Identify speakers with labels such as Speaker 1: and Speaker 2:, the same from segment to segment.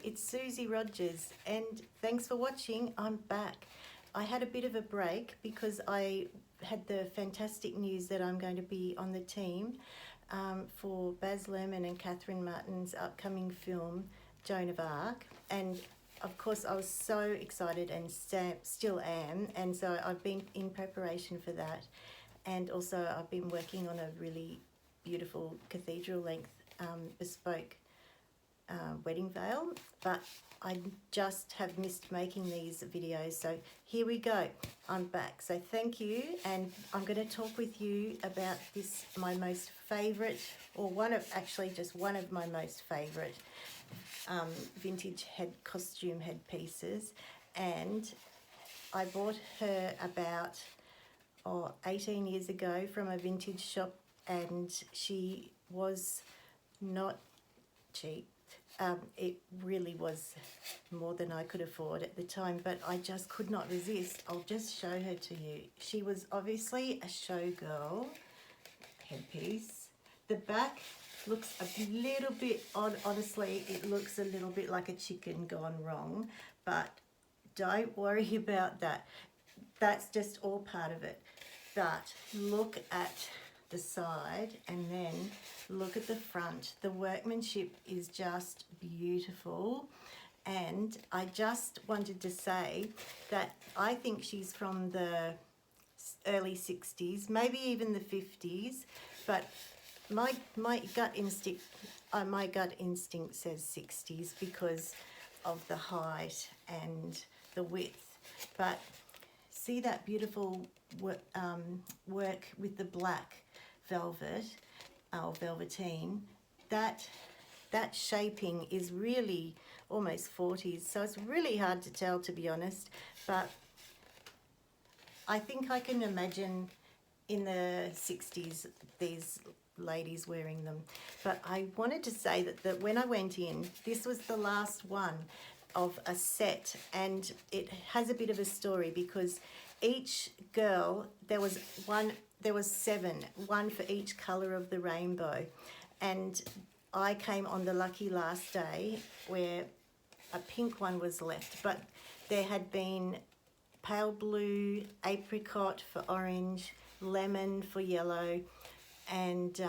Speaker 1: it's Susie Rogers and thanks for watching. I'm back. I had a bit of a break because I had the fantastic news that I'm going to be on the team for Baz Luhrmann and Catherine Martin's upcoming film, Joan of Arc. And of course I was so excited and still am, and so I've been in preparation for that. And also I've been working on a really beautiful cathedral length bespoke wedding veil, but I just have missed making these videos, so here we go. I'm back, so thank you, and I'm going to talk with you about this, my most favourite, or just one of my most favourite vintage costume headpieces. And I bought her about 18 years ago from a vintage shop, and she was not cheap. It really was more than I could afford at the time, but I just could not resist. I'll just show her to you. She was obviously a showgirl headpiece. The back looks a little bit odd. Honestly, it looks a little bit like a chicken gone wrong, but don't worry about that. That's just all part of it. But look at the side and then look at the front. The workmanship is just beautiful, and I just wanted to say that I think she's from the early 60s, maybe even the 50s, but my gut instinct says 60s because of the height and the width. But see that beautiful work with the black velvet or velveteen. That shaping is really almost 40s, so it's really hard to tell, to be honest, but I think I can imagine in the 60s these ladies wearing them. But I wanted to say that when I went in, this was the last one of a set, and it has a bit of a story because each girl, there was 7, one for each colour of the rainbow, and I came on the lucky last day where a pink one was left, but there had been pale blue, apricot for orange, lemon for yellow, and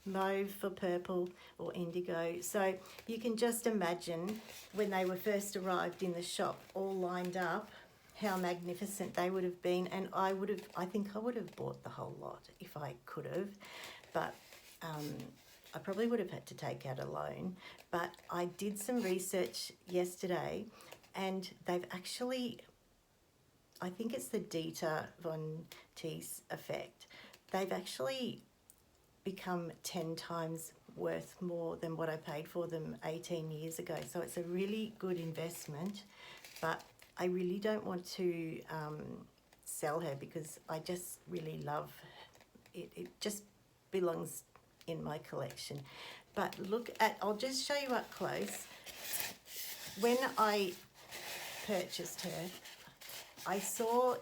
Speaker 1: mauve for purple or indigo. So you can just imagine when they were first arrived in the shop all lined up how magnificent they would have been. And I think I would have bought the whole lot if I could have, but I probably would have had to take out a loan. But I did some research yesterday, and they've actually, I think it's the Dieter von Teese effect, they've actually become 10 times worth more than what I paid for them 18 years ago. So it's a really good investment, but I really don't want to sell her because I just really love it. It just belongs in my collection. But look at, I'll just show you up close. When I purchased her, I saw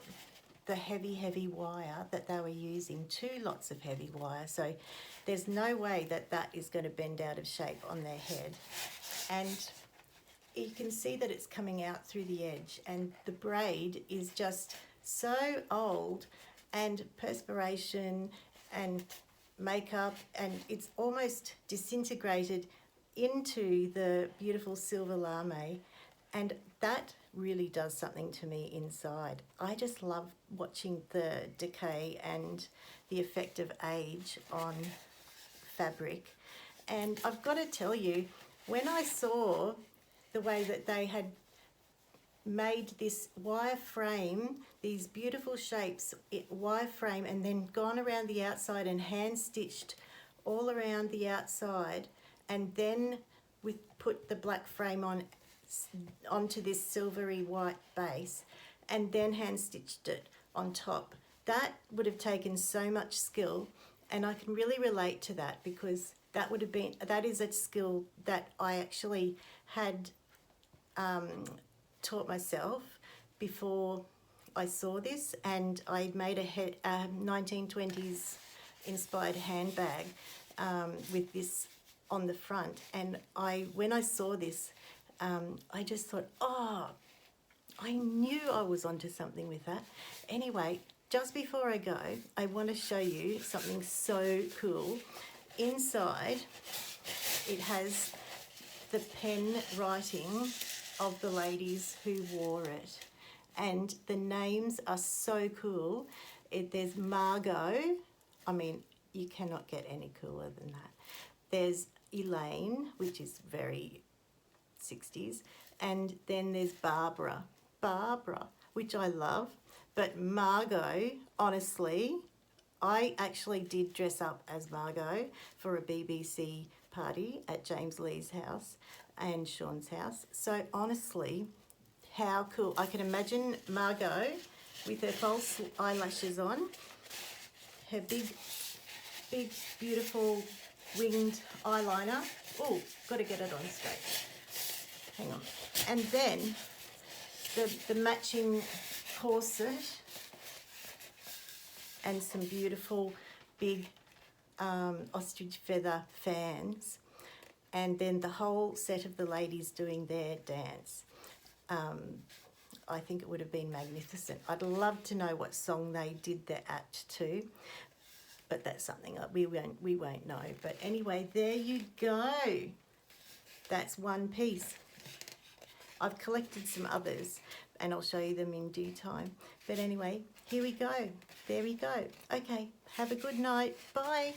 Speaker 1: the heavy wire that they were using, 2 lots of heavy wire, so there's no way that is going to bend out of shape on their head. And you can see that it's coming out through the edge, and the braid is just so old, and perspiration and makeup, and it's almost disintegrated into the beautiful silver lame, and that really does something to me inside. I just love watching the decay and the effect of age on fabric. And I've got to tell you, when I saw the way that they had made this wire frame, these beautiful shapes, wire frame, and then gone around the outside and hand stitched all around the outside, and then put the black frame onto this silvery white base, and then hand stitched it on top. That would have taken so much skill, and I can really relate to that because that is a skill that I actually had taught myself before I saw this, and I made a 1920s inspired handbag with this on the front, and when I saw this, I just thought, oh, I knew I was onto something with that. Anyway, just before I go, I want to show you something so cool. Inside, it has the pen writing of the ladies who wore it. And the names are so cool. There's Margot. I mean, you cannot get any cooler than that. There's Elaine, which is very 60s. And then there's Barbara, which I love. But Margot, honestly, I actually did dress up as Margot for a BBC party at James Lee's house and Sean's house. So honestly, how cool. I can imagine Margot with her false eyelashes on, her big, beautiful winged eyeliner. Oh, got to get it on straight. Hang on. And then the matching corset and some beautiful big ostrich feather fans, and then the whole set of the ladies doing their dance. I think it would have been magnificent. I'd love to know what song they did their act to, but that's something that we won't know. But anyway, there you go. That's one piece. I've collected some others and I'll show you them in due time. But anyway, here we go. There we go. Okay, have a good night. Bye.